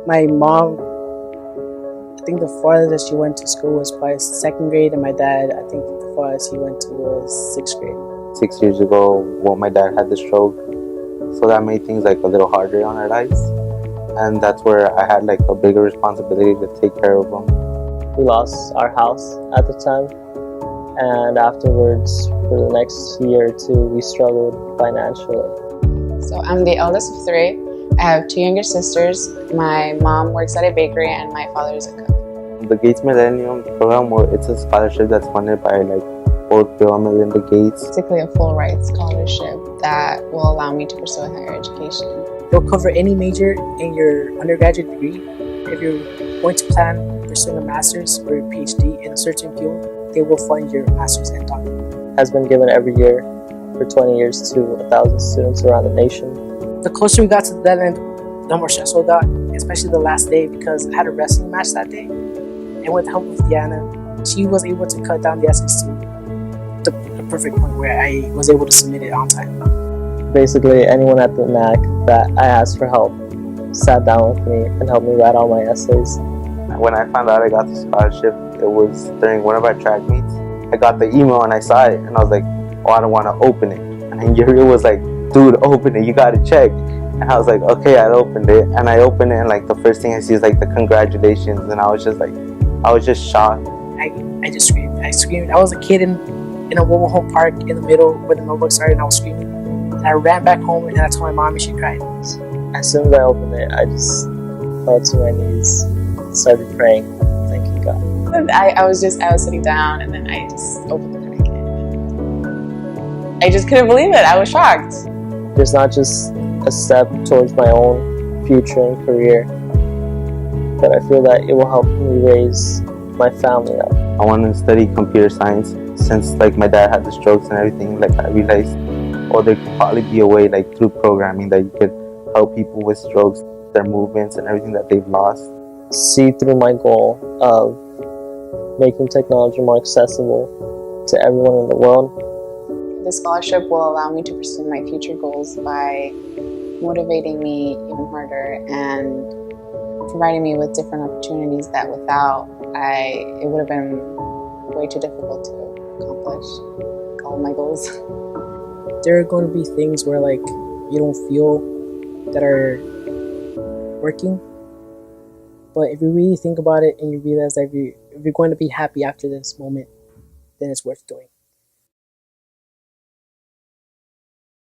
My mom, I think the farthest that she went to school was probably 2nd grade, and my dad, I think the farthest he went to was 6th grade. 6 years ago, when my dad had the stroke, so that made things like a little harder on our lives, and that's where I had like a bigger responsibility to take care of him. We lost our house at the time, and afterwards, for the next year or two, we struggled financially. So I'm the eldest of 3. I have 2 younger sisters. My mom works at a bakery and my father is a cook. The Gates Millennium program, it's a scholarship that's funded by like both Bill and Melinda Gates. Basically a full ride scholarship that will allow me to pursue a higher education. They'll cover any major in your undergraduate degree. If you're going to plan pursuing a master's or a PhD in a certain field, they will fund your master's and doctorate. Has been given every year for 20 years to 1,000 students around the nation. The closer we got to the deadline, the more stressful it got, especially the last day, because I had a wrestling match that day. And with the help of Diana, she was able to cut down the essays to the perfect point where I was able to submit it on time. Basically, anyone at the NAC that I asked for help sat down with me and helped me write all my essays. When I found out I got the scholarship, it was during one of our track meets. I got the email and I saw it, and I was like, oh, I don't want to open it. And then Uriel was like, dude, open it, you gotta check. And I was like, okay, I opened it. And I opened it, and like the first thing I see is like the congratulations, and I was just shocked. I just screamed. I screamed. I was a kid in a mobile home park in the middle where the notebook started, and I was screaming. And I ran back home, and I told my mom, and she cried. As soon as I opened it, I just fell to my knees, started praying, thanking God. I was sitting down, and then I just opened the packet. I just couldn't believe it. I was shocked. It's not just a step towards my own future and career, but I feel that it will help me raise my family up. I wanted to study computer science since like my dad had the strokes and everything. Like I realized, oh, there could probably be a way like through programming that you could help people with strokes, their movements and everything that they've lost. See through my goal of making technology more accessible to everyone in the world. The scholarship will allow me to pursue my future goals by motivating me even harder and providing me with different opportunities that without, it would have been way too difficult to accomplish all my goals. There are going to be things where like you don't feel that are working, but if you really think about it and you realize that if you're going to be happy after this moment, then it's worth doing.